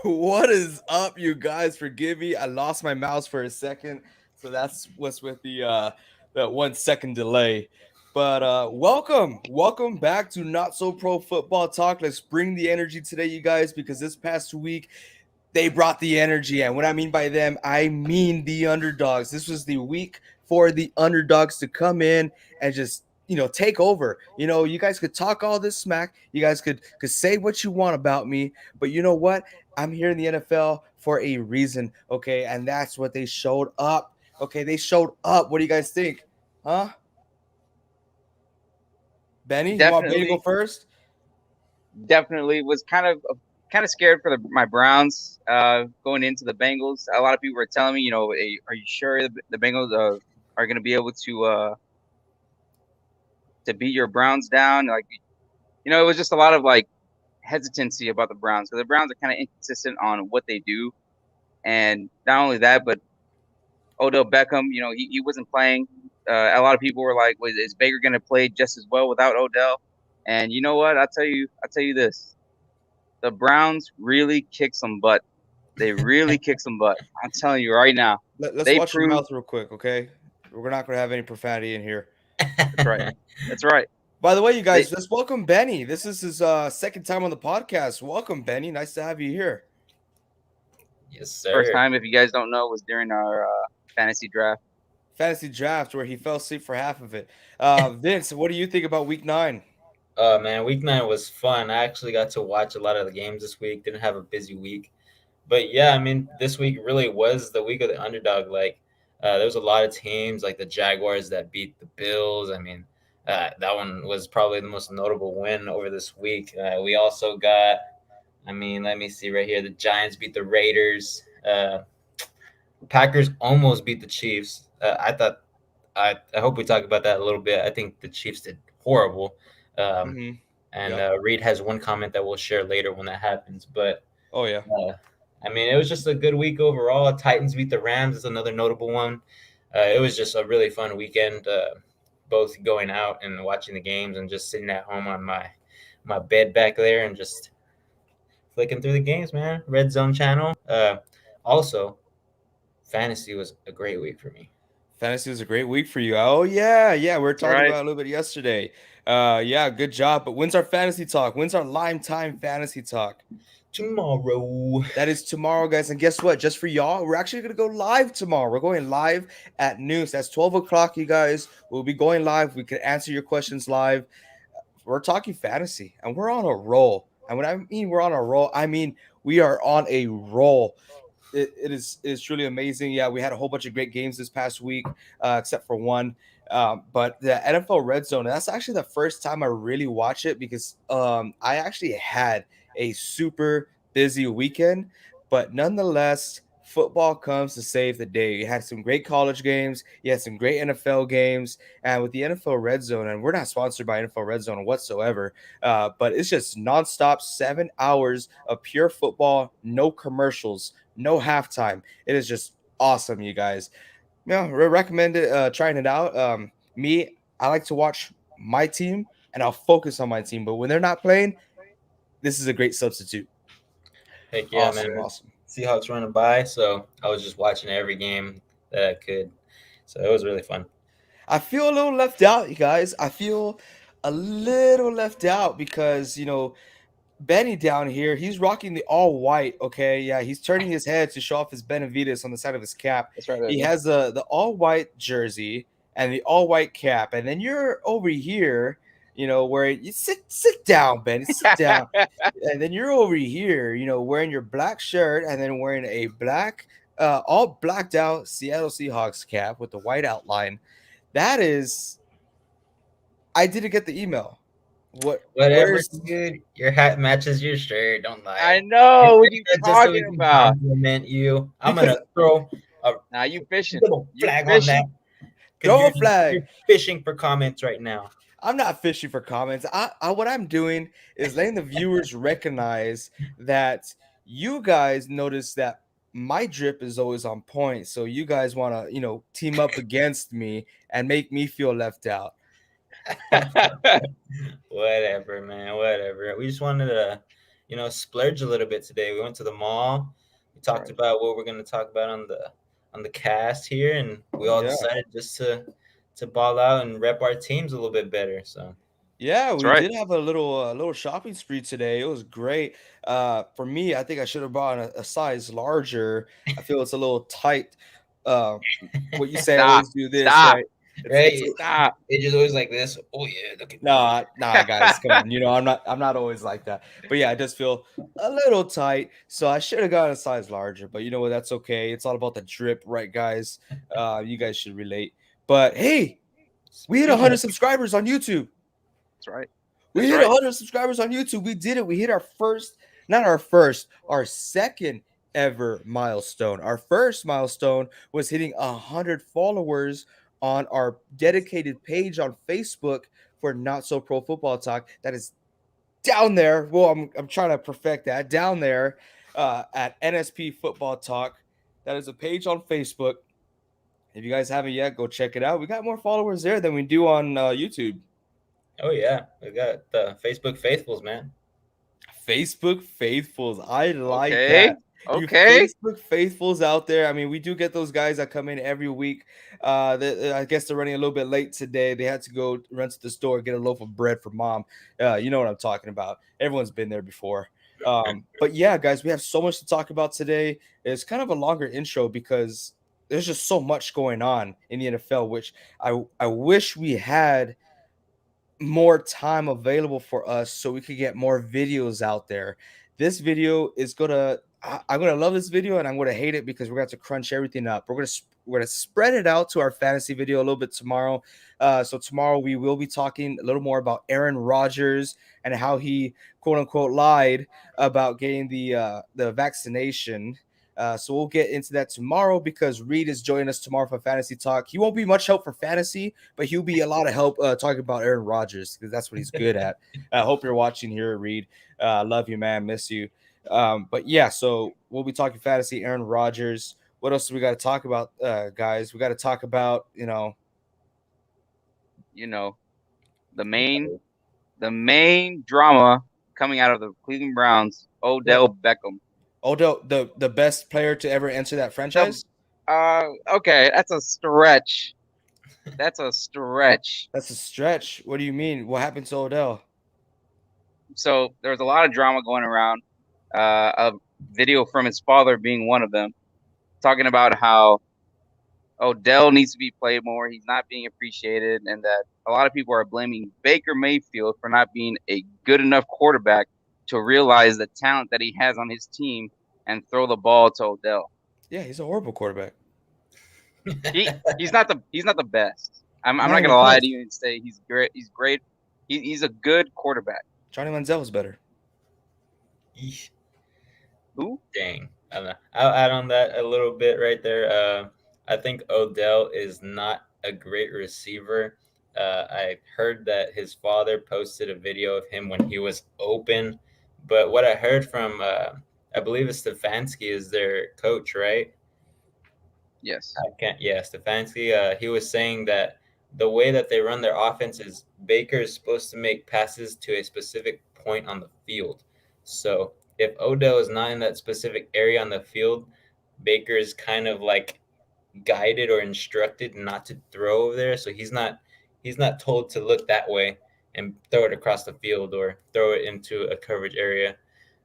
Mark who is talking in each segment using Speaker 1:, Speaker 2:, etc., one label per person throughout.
Speaker 1: What is up, you guys? Forgive me. I lost my mouse for a second, so that's what's with the that 1 second delay. But welcome back to Not So Pro Football Talk. Let's bring the energy today, you guys, because this past week they brought the energy. And what I mean by them, I mean the underdogs. This was the week for the underdogs to come in and just take over. You guys could talk all this smack. You guys could say what you want about me, but you know what? I'm here in the NFL for a reason, okay? And that's what they showed up. Okay, they showed up. What do you guys think? Huh? Benny, you want Benny to go first?
Speaker 2: Definitely was kind of scared for my Browns going into the Bengals. A lot of people were telling me, hey, are you sure the Bengals are going to be able to beat your Browns down? Like, it was just a lot of like hesitancy about the Browns. So the Browns are kind of inconsistent on what they do, and not only that, but Odell Beckham, he wasn't playing. A lot of people were like, "Is Baker going to play just as well without Odell?" And you know what? I'll tell you this: the Browns really kick some butt. They really kick some butt. I'm telling you right now.
Speaker 1: Let's watch your mouth real quick, okay? We're not going to have any profanity in here.
Speaker 2: That's right. That's right.
Speaker 1: By the way, you guys, let's welcome Benny. This is his second time on the podcast. Welcome, Benny. Nice to have you here.
Speaker 3: Yes, sir.
Speaker 2: First time, if you guys don't know, was during our fantasy draft.
Speaker 1: Fantasy draft where he fell asleep for half of it. Vince, what do you think about week 9?
Speaker 3: Man, week 9 was fun. I actually got to watch a lot of the games this week. Didn't have a busy week. But yeah, I mean, this week really was the week of the underdog. Like, there was a lot of teams like the Jaguars that beat the Bills. I mean, that one was probably the most notable win over this week. We also got, let me see right here. The Giants beat the Raiders. Packers almost beat the Chiefs. I hope we talk about that a little bit. I think the Chiefs did horrible. And Reed has one comment that we'll share later when that happens. But I mean, it was just a good week overall. Titans beat the Rams is another notable one. It was just a really fun weekend, both going out and watching the games and just sitting at home on my bed back there and just flicking through the games, man. Red Zone channel. Also, fantasy was a great week for me.
Speaker 1: Fantasy was a great week for you. Oh, yeah. We were talking about it a little bit yesterday. Yeah, good job. But when's our fantasy talk? When's our Lime Time fantasy talk?
Speaker 3: Tomorrow.
Speaker 1: That is tomorrow, guys. And guess what? Just for y'all, we're actually going to go live tomorrow. We're going live at noon. So that's 12 o'clock, you guys. We'll be going live. We can answer your questions live. We're talking fantasy, and we're on a roll. And when I mean we're on a roll, I mean we are on a roll. It is truly amazing. Yeah, we had a whole bunch of great games this past week, except for one. But the NFL Red Zone, that's actually the first time I really watch it because I actually had a super busy weekend. But nonetheless, football comes to save the day. You had some great college games. You had some great NFL games. And with the NFL Red Zone, and we're not sponsored by NFL Red Zone whatsoever, but it's just nonstop 7 hours of pure football, no commercials, no halftime. It is just awesome, you guys. Yeah, we recommend it, trying it out. I like to watch my team, and I'll focus on my team. But when they're not playing, this is a great substitute.
Speaker 3: Heck yeah, man. Awesome. Seahawks running by, so I was just watching every game that I could. So it was really fun.
Speaker 1: I feel a little left out, you guys. I feel a little left out because, Benny down here, he's rocking the all white. Okay, yeah, he's turning his head to show off his Benavides on the side of his cap.
Speaker 2: That's right.
Speaker 1: He has the all white jersey and the all white cap, and then you're over here, where you sit down, Benny, sit down, and then you're over here, wearing your black shirt and then wearing a black, all blacked out Seattle Seahawks cap with the white outline. That is, I didn't get the email.
Speaker 3: Whatever,
Speaker 1: Where's
Speaker 3: dude. Your hat matches your shirt. Don't
Speaker 2: I
Speaker 3: lie. I
Speaker 2: know
Speaker 3: did
Speaker 2: what you
Speaker 3: that just so we
Speaker 2: talking
Speaker 3: can
Speaker 2: about.
Speaker 3: compliment you. I'm
Speaker 1: because
Speaker 3: gonna throw a
Speaker 2: Now you fishing.
Speaker 3: little
Speaker 2: You
Speaker 3: flag on that
Speaker 2: fishing.
Speaker 3: because
Speaker 1: throw a
Speaker 3: you're
Speaker 1: flag.
Speaker 3: fishing for comments right now.
Speaker 1: I'm not fishing for comments. I what I'm doing is letting the viewers recognize that you guys notice that my drip is always on point. So you guys want to, team up against me and make me feel left out.
Speaker 3: Whatever, man. Whatever. We just wanted to, splurge a little bit today. We went to the mall. We
Speaker 1: That's
Speaker 3: talked
Speaker 1: right.
Speaker 3: about what we're gonna talk about on the cast here, and we all
Speaker 1: Yeah.
Speaker 3: decided just to ball out and rep our teams a little bit better. So
Speaker 1: Yeah,
Speaker 2: That's
Speaker 1: we
Speaker 2: right.
Speaker 1: did have a little shopping spree today. It was great. For me, I think I should have bought a size larger. I feel it's a little tight. Uh, what you say, I
Speaker 2: Stop.
Speaker 1: always do this,
Speaker 2: Stop.
Speaker 1: right? It's
Speaker 3: right,
Speaker 2: Stop.
Speaker 3: it just always like this. Oh yeah, look at me.
Speaker 1: nah, guys, come on. I'm not always like that. But yeah, I just feel a little tight. So I should have gotten a size larger. But you know what? That's okay. It's all about the drip, right, guys? You guys should relate. But hey, we hit
Speaker 3: Speaking
Speaker 1: 100
Speaker 3: of,
Speaker 1: subscribers on YouTube.
Speaker 2: That's right.
Speaker 1: We
Speaker 2: That's
Speaker 1: hit
Speaker 2: right.
Speaker 1: 100 subscribers on YouTube. We did it. We hit our first, not our first, our second ever milestone. Our first milestone was hitting 100 followers on our dedicated page on Facebook for Not So Pro Football Talk. That is down there. Well, I'm trying to perfect that down there at NSP Football Talk. That is a page on Facebook. If you guys haven't yet, go check it out. We got more followers there than we do on YouTube.
Speaker 3: oh yeah, we got the Facebook faithfuls, man.
Speaker 1: Facebook faithfuls. I like
Speaker 2: Okay.
Speaker 1: that. You
Speaker 2: Okay.
Speaker 1: Facebook faithfuls out there. I mean, we do get those guys that come in every week. I guess they're running a little bit late today. They had to go run to the store, get a loaf of bread for mom. You know what I'm talking about. Everyone's been there before. But yeah, guys, we have so much to talk about today. It's kind of a longer intro because there's just so much going on in the NFL, which I wish we had more time available for us so we could get more videos out there. This video is I'm gonna love this video and I'm gonna hate it because we're gonna have to crunch everything up. We're gonna spread it out to our fantasy video a little bit tomorrow. So tomorrow we will be talking a little more about Aaron Rodgers and how he quote unquote lied about getting the vaccination. So we'll get into that tomorrow because Reed is joining us tomorrow for Fantasy Talk. He won't be much help for fantasy, but he'll be a lot of help talking about Aaron Rodgers because that's what he's good at. I hope you're watching here, Reed. Love you, man. Miss you. But yeah, so we'll be talking fantasy, Aaron Rodgers. What else do we got to talk about, guys? We got to talk about,
Speaker 2: You know, the main drama coming out of the Cleveland Browns, Odell Beckham.
Speaker 1: Odell, the best player to ever enter that
Speaker 2: The
Speaker 1: franchise.
Speaker 2: okay, that's a stretch. That's a stretch.
Speaker 1: That's a stretch. What do you mean? What happened to Odell?
Speaker 2: So there was a lot of drama going around. A video from his father being one of them, talking about how Odell needs to be played more. He's not being appreciated, and that a lot of people are blaming Baker Mayfield for not being a good enough quarterback to realize the talent that he has on his team and throw the ball to Odell.
Speaker 1: Yeah, he's a horrible quarterback.
Speaker 2: He's not the best. I'm not
Speaker 1: Not even
Speaker 2: gonna lie
Speaker 1: close.
Speaker 2: to you and say he's great. He's great. He's a good quarterback.
Speaker 1: Johnny Manziel was better.
Speaker 3: Eesh.
Speaker 2: Who?
Speaker 3: Dang. I don't know. I'll add on that a little bit right there. I think Odell is not a great receiver. I heard that his father posted a video of him when he was open, but what I heard from, I believe it's Stefanski is their coach, right?
Speaker 2: Yes.
Speaker 3: I can't. Yeah, Stefanski. He was saying that the way that they run their offense is Baker is supposed to make passes to a specific point on the field. So if Odell is not in that specific area on the field, Baker is kind of like guided or instructed not to throw over there. So he's not told to look that way and throw it across the field or throw it into a coverage area.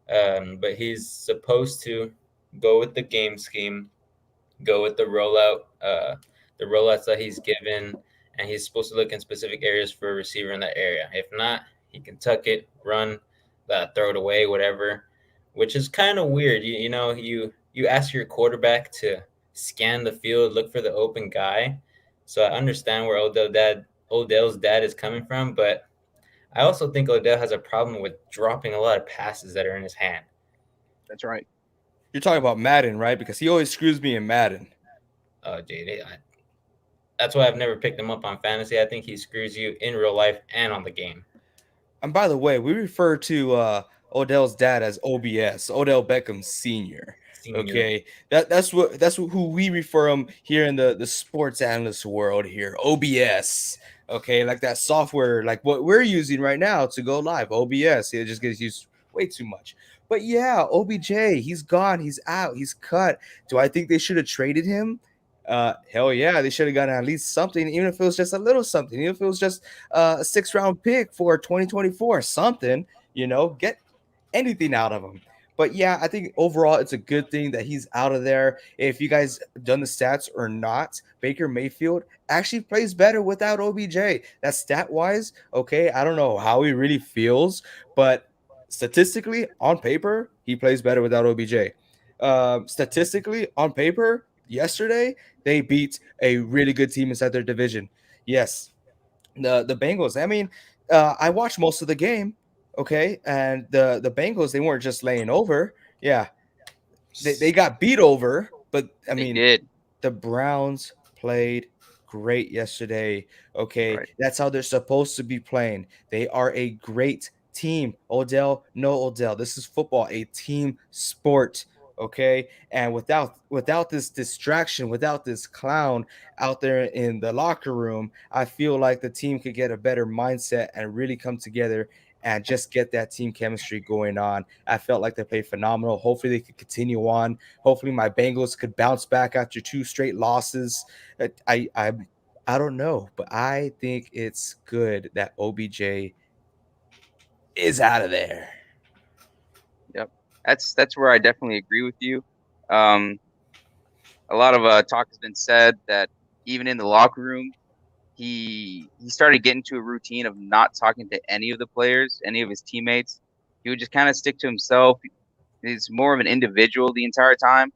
Speaker 3: But he's supposed to go with the game scheme, go with the rollouts that he's given, and he's supposed to look in specific areas for a receiver in that area. If not, he can tuck it, run, throw it away, whatever. Which is kind of weird. You ask your quarterback to scan the field, look for the open guy. So I understand where Odell's dad is coming from, but I also think Odell has a problem with dropping a lot of passes that are in his hand.
Speaker 2: That's right.
Speaker 1: You're talking about Madden, right? Because he always screws me in Madden.
Speaker 3: Oh, dude, that's why I've never picked him up on fantasy. I think he screws you in real life and on the game.
Speaker 1: And by the way, we refer to Odell's dad as OBS, Odell Beckham Senior.
Speaker 3: Senior.
Speaker 1: Okay, who we refer him here in the sports analyst world here. OBS. Okay, like that software, like what we're using right now to go live. OBS. It just gets used way too much. But yeah, OBJ, he's gone. He's out. He's cut. Do I think they should have traded him? Hell yeah, they should have gotten at least something, even if it was just a little something, even if it was just a 6th round pick for 2024, something, get anything out of him. But yeah, I think overall it's a good thing that he's out of there. If you guys done the stats or not, Baker Mayfield actually plays better without OBJ. That's stat wise. Okay, I don't know how he really feels, but statistically on paper, he plays better without OBJ. Statistically on paper, yesterday they beat a really good team inside their division. Yes, the Bengals. I mean, I watched most of the game. Okay, and the Bengals, they weren't just laying over. Yeah, they got beat over, but I
Speaker 2: They
Speaker 1: mean,
Speaker 2: did.
Speaker 1: the Browns played great yesterday. Okay,
Speaker 2: Right.
Speaker 1: that's how they're supposed to be playing. They are a great team. Odell, no Odell. This is football, a team sport. Okay, and without this distraction, without this clown out there in the locker room, I feel like the team could get a better mindset and really come together and just get that team chemistry going on. I felt like they played phenomenal. Hopefully, they could continue on. Hopefully, my Bengals could bounce back after 2 straight losses. I don't know, but I think it's good that OBJ is out of there.
Speaker 2: Yep. That's where I definitely agree with you. Um, a lot of talk has been said that even in the locker room, he started getting to a routine of not talking to any of the players, any of his teammates. He would just kind of stick to himself. He's more of an individual the entire time.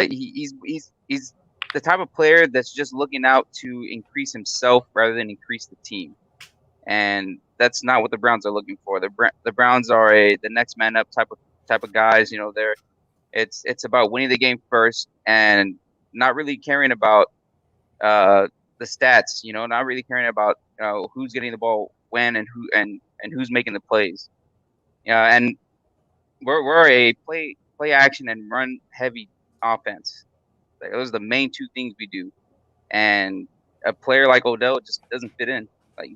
Speaker 2: He's the type of player that's just looking out to increase himself rather than increase the team, and that's not what the Browns are looking for. The Browns are the next man up type of guys. It's about winning the game first and not really caring about the stats. Not really caring about who's getting the ball when and who's making the plays. And we're a play action and run heavy offense. Like, those are the main two things we do. And a player like Odell just doesn't fit in. Like,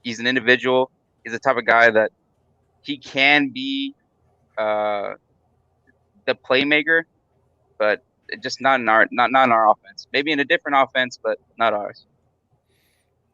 Speaker 2: he's an individual. He's the type of guy that he can be uh, the playmaker, but just not in our offense. Maybe in a different offense, but not ours.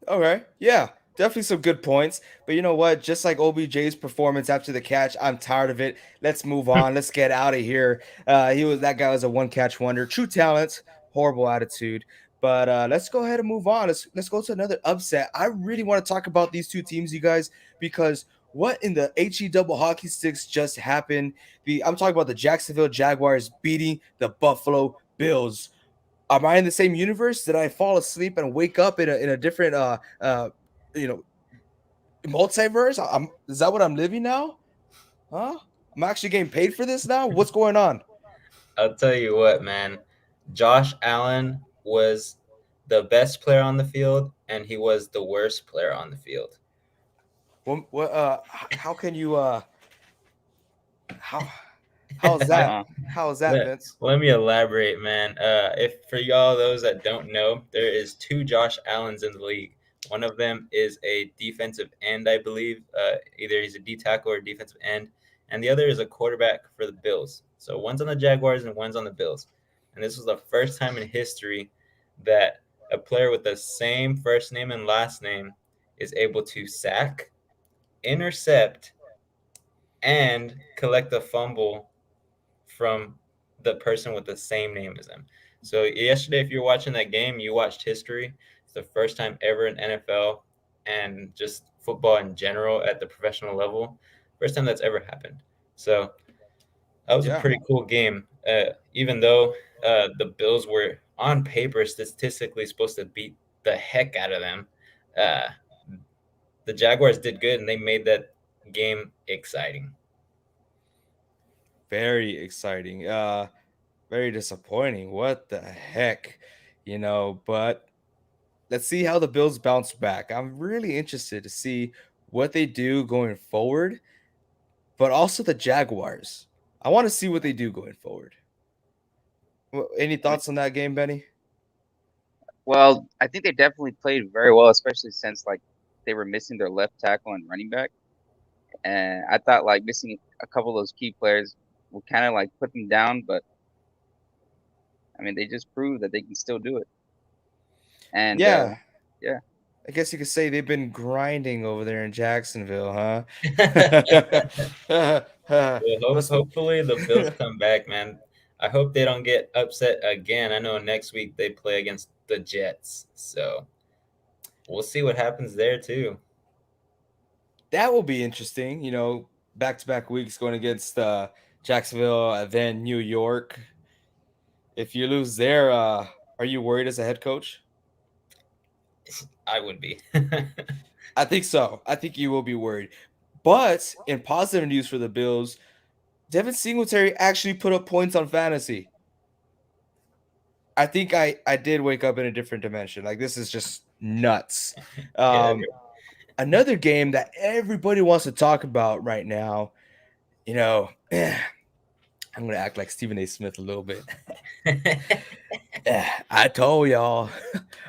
Speaker 1: Okay, yeah, definitely some good points. But you know what? Just like OBJ's performance after the catch, I'm tired of it. Let's move on. Let's get out of here. That guy was a one catch wonder. True talent, horrible attitude. But let's go ahead and move on. Let's go to another upset. I really want to talk about these two teams, you guys, because what in the HE double hockey sticks just happened? I'm talking about the Jacksonville Jaguars beating the Buffalo Bills. Am I in the same universe? Did I fall asleep and wake up in a different you know multiverse? Is that what I'm living now? Huh? I'm actually getting paid for this now? What's going on?
Speaker 3: I'll tell you what, man. Josh Allen was the best player on the field, and he was the worst player on the field.
Speaker 1: How can you how how's that?
Speaker 2: Uh-uh.
Speaker 1: How's that, Vince?
Speaker 3: Let me elaborate, man. If for y'all those that don't know, there is two Josh Allens in the league. One of them is a defensive end, I believe. Either he's a D tackle or defensive end, and the other is a quarterback for the Bills. So one's on the Jaguars and one's on the Bills. And this was the first time in history that a player with the same first name and last name is able to sack, intercept, and collect a fumble from the person with the same name as him. So yesterday, if you're watching that game, you watched history. It's the first time ever in NFL and just football in general at the professional level. First time that's ever happened. So that was a pretty cool game. Even though the Bills were on paper statistically supposed to beat the heck out of them, uh, the Jaguars did good and they made that game exciting.
Speaker 1: Very exciting. Very disappointing. What the heck, But let's see how the Bills bounce back. I'm really interested to see what they do going forward, but also the Jaguars. I want to see what they do going forward. Any
Speaker 2: I mean,
Speaker 1: thoughts on that game, Benny?
Speaker 2: well, I think they definitely played very well, especially since like they were missing their left tackle and running back. And I thought like missing a couple of those key players would kind of like put them down, but I mean they just proved that they can still do it. And
Speaker 1: Yeah,
Speaker 2: yeah,
Speaker 1: I guess you could say they've been grinding over there in Jacksonville, huh?
Speaker 3: Well,
Speaker 1: Must.
Speaker 3: hopefully the Bills come back, man. I hope they don't get upset again. I know next week they play against the Jets, so we'll see what happens there too.
Speaker 1: That will be interesting. Back to back weeks going against Jacksonville, then New York. If you lose there, are you worried as a head coach?
Speaker 3: I would be.
Speaker 1: I think so. I think you will be worried. But in positive news for the Bills, Devin Singletary actually put up points on fantasy. I think I did wake up in a different dimension. Like, this is just nuts.
Speaker 3: Yeah.
Speaker 1: Another game that everybody wants to talk about right now, I'm going to act like Stephen A. Smith a little bit. I told y'all.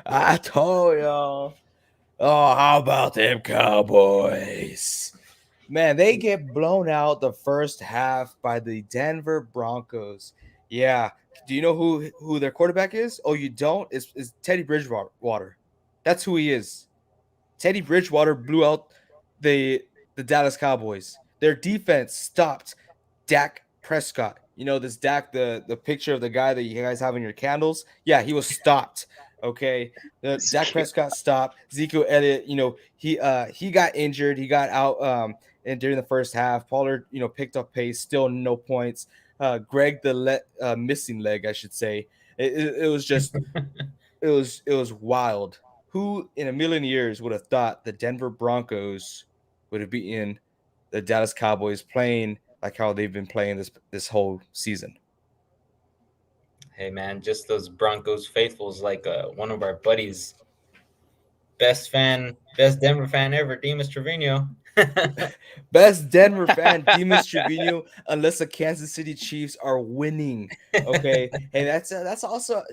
Speaker 1: I told y'all. Oh, how about them Cowboys? Man, they get blown out the first half by the Denver Broncos. Yeah. Do you know who their quarterback is? Oh, you don't? It's Teddy Bridgewater. That's who he is. Teddy Bridgewater blew out the the Dallas Cowboys. Their defense stopped Dak Prescott. This Dak, the picture of the guy that you guys have in your candles. Yeah, he was stopped. Okay, the Dak Prescott stopped. Ezekiel Elliott, he got injured. He got out and during the first half. Pollard, picked up pace. Still no points. Greg the missing leg, I should say. It was just it was wild. Who in a million years would have thought the Denver Broncos would have beaten the Dallas Cowboys playing like how they've been playing this whole season?
Speaker 3: Hey man, just those Broncos faithfuls, like one of our buddies, best Denver fan ever, Demas Trevino.
Speaker 1: Best Denver fan, Demas Trevino, unless the Kansas City Chiefs are winning. Okay, and that's also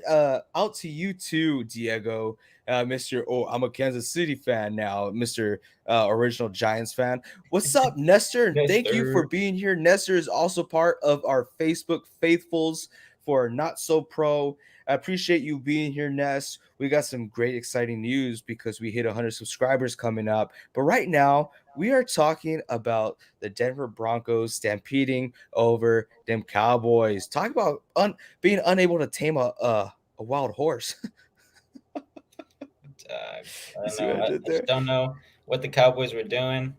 Speaker 1: out to you too, Diego. Mr. Oh, I'm a Kansas City fan now, Mr. Original Giants fan. What's up, Nestor? And
Speaker 3: Yes,
Speaker 1: thank you for
Speaker 3: sir.
Speaker 1: being here. Nestor is also part of our Facebook faithfuls for Not So Pro. I appreciate you being here, Ness. We got some great, exciting news because we hit 100 subscribers coming up. But right now, we are talking about the Denver Broncos stampeding over them Cowboys. Talk about being unable to tame a wild horse.
Speaker 3: I
Speaker 1: You
Speaker 3: don't
Speaker 1: see
Speaker 3: know.
Speaker 1: what I
Speaker 3: I
Speaker 1: did
Speaker 3: just
Speaker 1: there?
Speaker 3: don't know what the Cowboys were doing.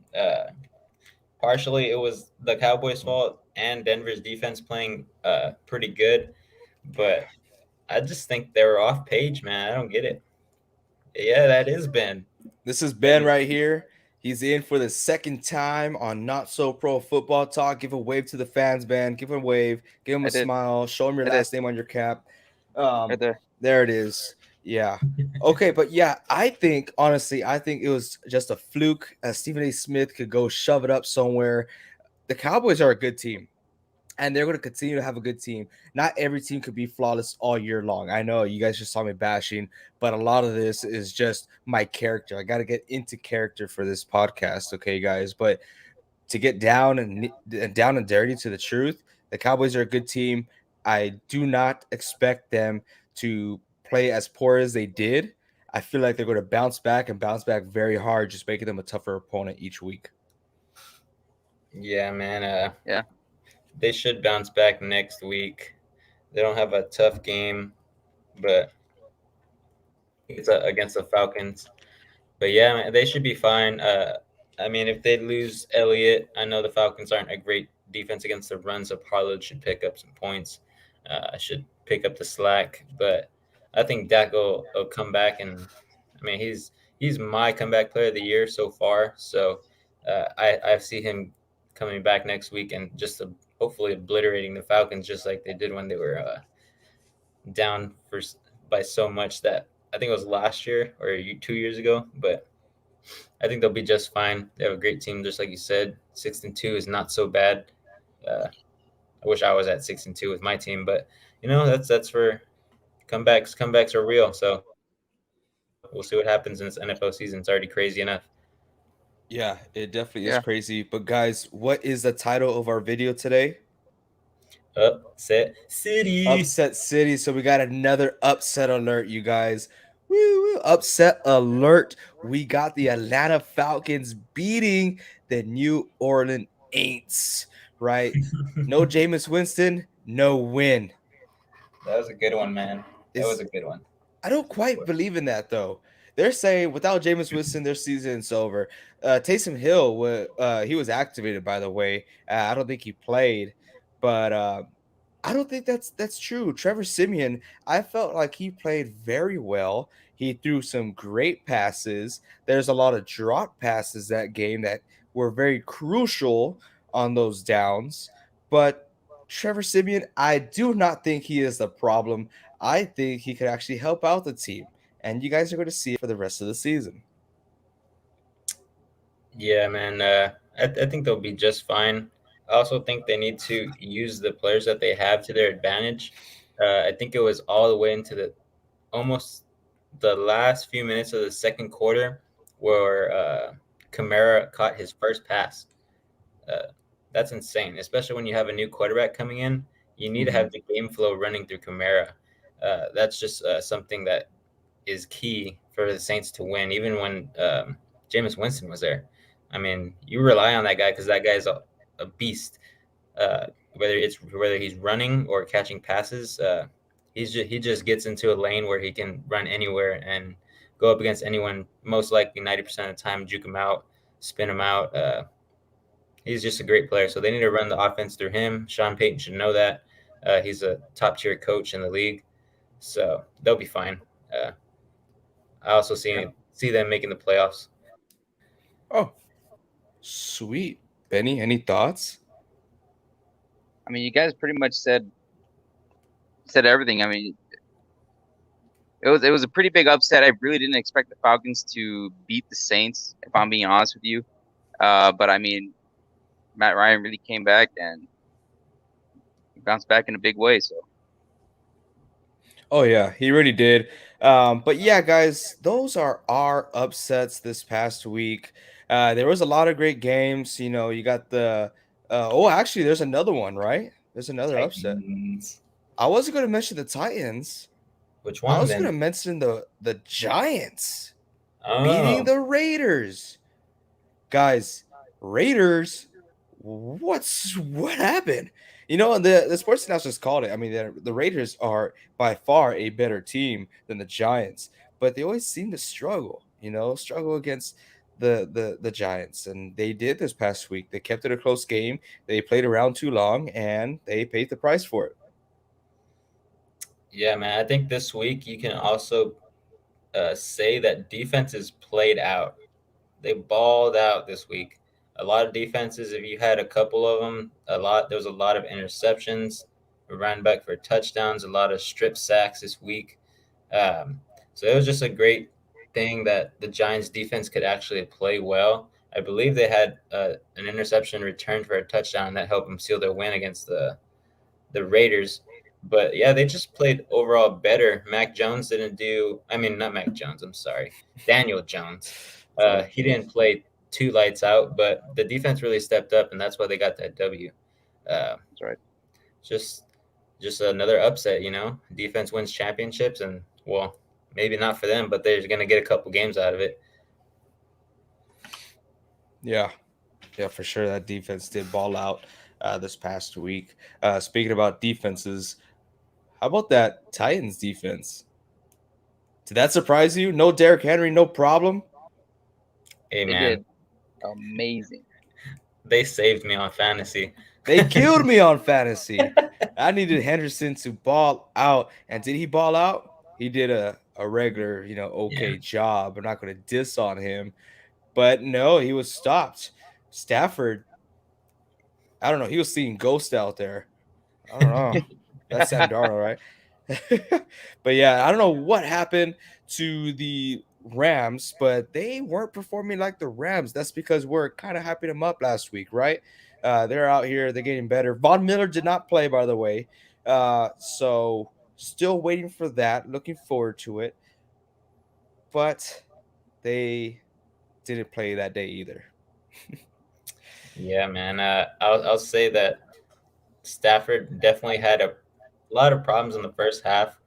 Speaker 3: Partially, it was the Cowboys' fault and Denver's defense playing pretty good, but I just think they were off page, man. I don't get it. Yeah, that is Ben.
Speaker 1: This is Ben
Speaker 3: Ben.
Speaker 1: right here. He's in for the second time on Not So Pro Football Talk. Give a wave to the fans, Ben. Give him a wave. Give him
Speaker 2: I
Speaker 1: a
Speaker 2: did,
Speaker 1: smile. Show him your
Speaker 2: I did
Speaker 1: last name on your cap.
Speaker 2: right there.
Speaker 1: There it is. Yeah. Okay, but yeah, honestly, I think it was just a fluke. Stephen A. Smith could go shove it up somewhere. The Cowboys are a good team, and they're going to continue to have a good team. Not every team could be flawless all year long. I know you guys just saw me bashing, but a lot of this is just my character. I got to get into character for this podcast, okay, guys? But to get down and dirty to the truth, the Cowboys are a good team. I do not expect them to play as poor as they did. I feel like they're going to bounce back and bounce back very hard, just making them a tougher opponent each week.
Speaker 3: Yeah, man.
Speaker 2: Yeah,
Speaker 3: They should bounce back next week. They don't have a tough game, but it's against the Falcons. But yeah, man, they should be fine. I mean, if they lose Elliott, I know the Falcons aren't a great defense against the run, so Pollard should pick up some points. Should pick up the slack, but I think Dak will come back, and I mean he's my comeback player of the year so far. So I see him coming back next week and just hopefully obliterating the Falcons just like they did when they were down by so much that I think it was last year or 2 years ago. But I think they'll be just fine. They have a great team, just like you said. 6-2 is not so bad. Uh, I wish I was at 6-2 with my team, but that's for comebacks. Comebacks are real, so we'll see what happens in this NFL season. It's already crazy enough.
Speaker 1: Yeah, it definitely is
Speaker 2: Yeah.
Speaker 1: crazy. But guys, what is the title of our video today?
Speaker 3: Upset City.
Speaker 1: Upset City. So we got another upset alert, you guys. Woo, woo. Upset alert. We got the Atlanta Falcons beating the New Orleans Aints, right? No Jameis Winston, no win.
Speaker 3: That was a good one, man. That was
Speaker 1: Is
Speaker 3: a good one.
Speaker 1: I don't quite believe in that though. They're saying without Jameis Winston, their season's over. Taysom Hill, he was activated by the way. I don't think he played, but I don't think that's true. Trevor Simeon, I felt like he played very well. He threw some great passes. There's a lot of drop passes that game that were very crucial on those downs. But Trevor Simeon, I do not think he is the problem. I think he could actually help out the team. And you guys are going to see it for the rest of the season.
Speaker 3: Yeah, man. I think they'll be just fine. I also think they need to use the players that they have to their advantage. I think it was all the way into almost the last few minutes of the second quarter where Kamara caught his first pass. Uh, that's insane, especially when you have a new quarterback coming in. You need to have the game flow running through Kamara. That's just something that is key for the Saints to win, even when Jameis Winston was there. I mean, you rely on that guy because that guy's a beast. Whether he's running or catching passes, he just gets into a lane where he can run anywhere and go up against anyone. Most likely 90% of the time, juke him out, spin him out. He's just a great player. So they need to run the offense through him. Sean Payton should know that. He's a top tier coach in the league, so they'll be fine. I also see them making the playoffs.
Speaker 1: Oh, sweet. Benny, any thoughts?
Speaker 2: I mean, you guys pretty much said everything. I mean, it was a pretty big upset. I really didn't expect the Falcons to beat the Saints, if I'm being honest with you. But I mean, Matt Ryan really came back and bounced back in a big way. So
Speaker 1: Oh yeah, he really did. But yeah, guys, those are our upsets this past week. There was a lot of great games. You know, you got the actually, there's another one, right? There's another upset.
Speaker 3: Titans.
Speaker 1: I wasn't going to mention the Titans.
Speaker 3: Which
Speaker 1: I
Speaker 3: one
Speaker 1: was going to
Speaker 3: then?
Speaker 1: mention the Giants beating
Speaker 3: Oh,
Speaker 1: the Raiders. Guys, Raiders, what happened? You know, the sports announcers called it. I mean, the Raiders are by far a better team than the Giants, but they always seem to struggle. You know, struggle against the Giants, and they did this past week. They kept it a close game. They played around too long, and they paid the price for it.
Speaker 3: yeah, man. I think this week you can also say that defenses played out. They balled out this week. A lot of defenses. If you had a couple of them, there was a lot of interceptions. We ran back for touchdowns. A lot of strip sacks this week. Um, so it was just a great thing that the Giants defense could actually play well. I believe they had an interception returned for a touchdown that helped them seal their win against the Raiders. But yeah, they just played overall better. Mac Jones didn't do. I mean, not Mac Jones. I'm sorry, Daniel Jones. He didn't play too lights out, but the defense really stepped up, and that's why they got that W.
Speaker 2: that's right.
Speaker 3: Just another upset, Defense wins championships, and well, maybe not for them, but they're going to get a couple games out of it.
Speaker 1: Yeah, yeah, for sure. That defense did ball out this past week. Speaking about defenses, how about that Titans defense? Did that surprise you? No Derrick Henry, no problem.
Speaker 3: Hey,
Speaker 2: They
Speaker 3: man,
Speaker 2: did amazing.
Speaker 3: they saved me on fantasy.
Speaker 1: They killed me on fantasy. I needed Henderson to ball out. And did he ball out? He did a a regular,
Speaker 3: Yeah.
Speaker 1: okay job. I'm not going to diss on him, but no, he was stopped. Stafford, I don't know. He was seeing ghosts out there. I don't know. That's Sam Darnold, right? But yeah, I don't know what happened to the Rams, but they weren't performing like the Rams. That's because we're kind of hyping them up last week, right? They're out here, they're getting better. Von Miller did not play, by the way. So still waiting for that. Looking forward to it. But they didn't play that day either.
Speaker 3: Yeah, man. I'll say that Stafford definitely had a lot of problems in the first half.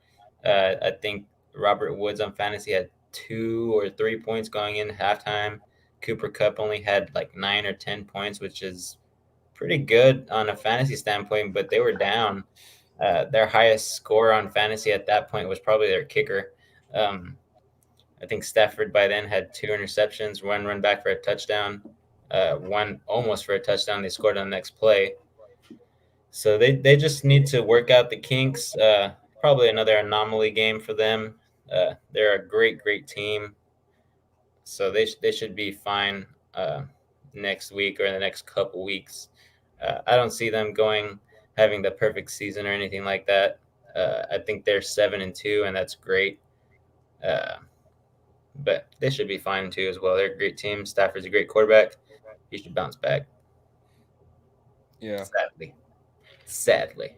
Speaker 3: I think Robert Woods on fantasy had 2 or 3 points going in halftime. Cooper Cup only had like 9 or 10 points, which is pretty good on a fantasy standpoint, but they were down. Their highest score on fantasy at that point was probably their kicker. Um, I think Stafford by then had 2 interceptions, one run back for a touchdown, one almost for a touchdown. They scored on the next play. So they just need to work out the kinks. Probably another anomaly game for them. They're a great team, so they should be fine next week or in the next couple weeks. I don't see them having the perfect season or anything like that. I think they're 7-2, and that's great. Uh, but they should be fine too as well. They're a great team. Stafford's a great quarterback. He should bounce back.
Speaker 1: Yeah.
Speaker 3: Sadly.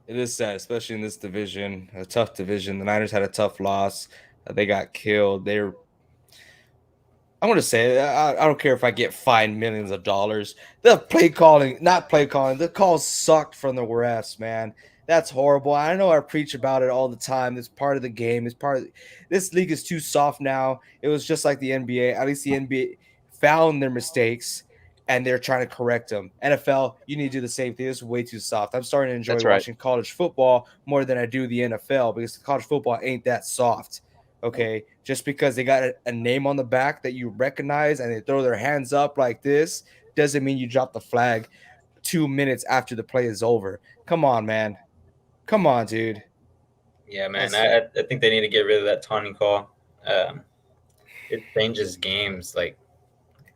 Speaker 1: It is sad, especially in this division, a tough division. The Niners had a tough loss. They got killed. I'm going to say, I don't care if I get fined millions of dollars. The play calling, the calls sucked from the refs, man. That's horrible. I know I preach about it all the time. It's part of the game. This league is too soft now. It was just like the NBA. At least the NBA found their mistakes and they're trying to correct them. NFL, you need to do the same thing. This is way too soft. I'm starting to enjoy
Speaker 2: That's right.
Speaker 1: watching college football more than I do the NFL because college football ain't that soft. Okay, just because they got a name on the back that you recognize and they throw their hands up like this doesn't mean you drop the flag 2 minutes after the play is over. Come on, man. Come on, dude.
Speaker 3: Yeah, man. I think they need to get rid of that taunting call. It changes games like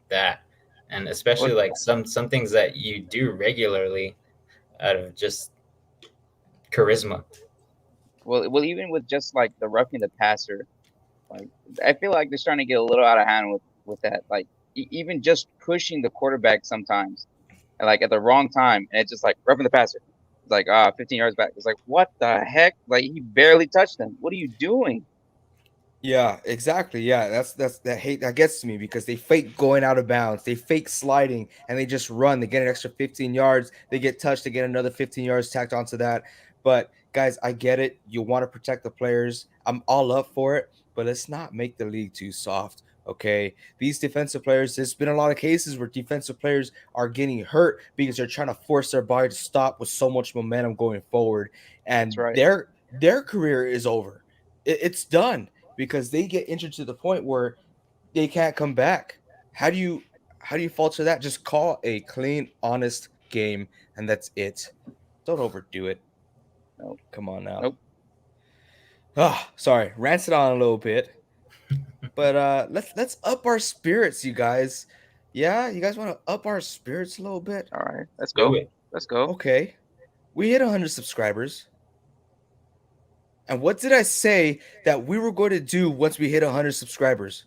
Speaker 3: that, and especially like some things that you do regularly out of just charisma.
Speaker 2: Well, even with just like the roughing the passer, like I feel like they're starting to get a little out of hand with that. Like even just pushing the quarterback sometimes, and like at the wrong time, and it's just like roughing the passer. It's like 15 yards back. It's like what the heck? Like he barely touched them. What are you doing?
Speaker 1: Yeah, exactly. Yeah, that's that hate that gets to me because they fake going out of bounds, they fake sliding, and they just run. They get an extra 15 yards, they get touched, they get another 15 yards tacked onto that. But guys, I get it. You want to protect the players. I'm all up for it, but let's not make the league too soft. Okay, these defensive players. There's been a lot of cases where defensive players are getting hurt because they're trying to force their body to stop with so much momentum going forward,
Speaker 2: That's
Speaker 1: and
Speaker 2: right.
Speaker 1: their career is over. It's done because they get injured to the point where they can't come back. How do you falter that? Just call a clean, honest game, and that's it. Don't overdo it.
Speaker 2: Nope.
Speaker 1: Come on now.
Speaker 2: Nope.
Speaker 1: Sorry, ranted on a little bit, but let's up our spirits, you guys. Yeah, you guys want to up our spirits a little bit?
Speaker 2: All right. Let's
Speaker 3: Do
Speaker 2: go.
Speaker 3: it.
Speaker 2: Let's go.
Speaker 1: Okay, we hit 100 subscribers. And what did I say that we were going to do once we hit 100 subscribers?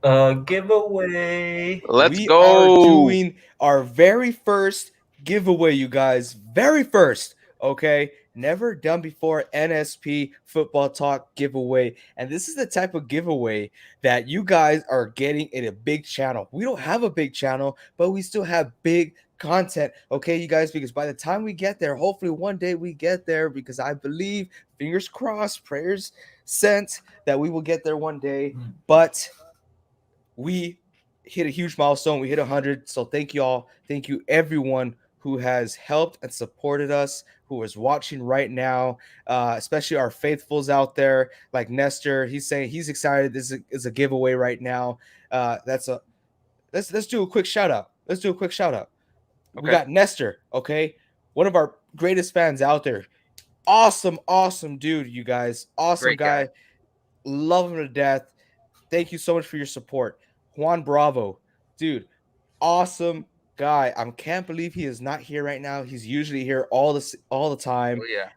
Speaker 3: Giveaway.
Speaker 2: Let's
Speaker 1: We are
Speaker 2: go.
Speaker 1: doing our very first giveaway, you guys. Very first. Okay. Never done before NSP Football Talk giveaway. And this is the type of giveaway that you guys are getting in a big channel. We don't have a big channel, but we still have big content. Okay, you guys, because by the time we get there, hopefully one day we get there, because I believe, fingers crossed, prayers sent, that we will get there one day. But we hit a huge milestone. We hit 100. So thank you all. Thank you everyone who has helped and supported us, who is watching right now, especially our faithfuls out there like Nestor. He's saying he's excited. This is a giveaway right now. Let's do a quick shout out. Let's do a quick shout out.
Speaker 2: Okay.
Speaker 1: We got Nestor, okay? One of our greatest fans out there. awesome dude, you guys. Awesome
Speaker 2: Great guy.
Speaker 1: guy. Love him to death. Thank you so much for your support. Juan Bravo, dude, awesome guy. I can't believe he is not here right now. He's usually here all the time.
Speaker 2: Oh yeah.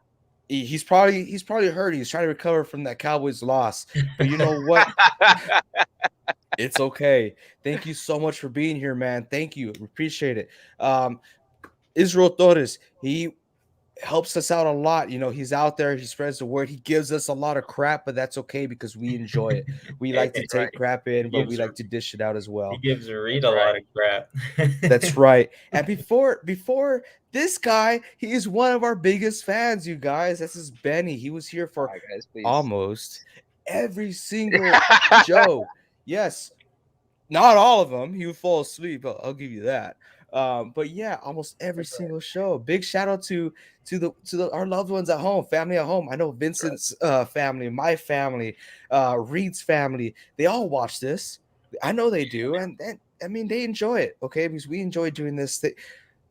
Speaker 1: He's probably hurt. He's trying to recover from that Cowboys loss. But you know what? It's okay. Thank you so much for being here, man. Thank you. Appreciate it. Um, Israel Torres, he helps us out a lot. He's out there, he spreads the word, he gives us a lot of crap, but that's okay because we enjoy it. We like to take
Speaker 2: Right.
Speaker 1: crap
Speaker 3: he
Speaker 1: in, but we
Speaker 3: gives
Speaker 1: like to dish it out as
Speaker 3: he
Speaker 1: well.
Speaker 3: gives Reed
Speaker 2: That's
Speaker 3: a lot
Speaker 2: right.
Speaker 3: of crap.
Speaker 1: That's right. And before this guy, he is one of our biggest fans, you guys. This is Benny. He was here
Speaker 2: All
Speaker 1: for
Speaker 2: right, guys, please.
Speaker 1: almost every single show. Yes, not all of them. He would fall asleep. I'll give you that. But yeah, almost every
Speaker 2: That's right.
Speaker 1: single show. Big shout out to our loved ones at home, family at home. I know
Speaker 2: That's right.
Speaker 1: Vincent's family, my family, Reed's family. They all watch this. I know they do, and I mean they enjoy it. Okay, because we enjoy doing this.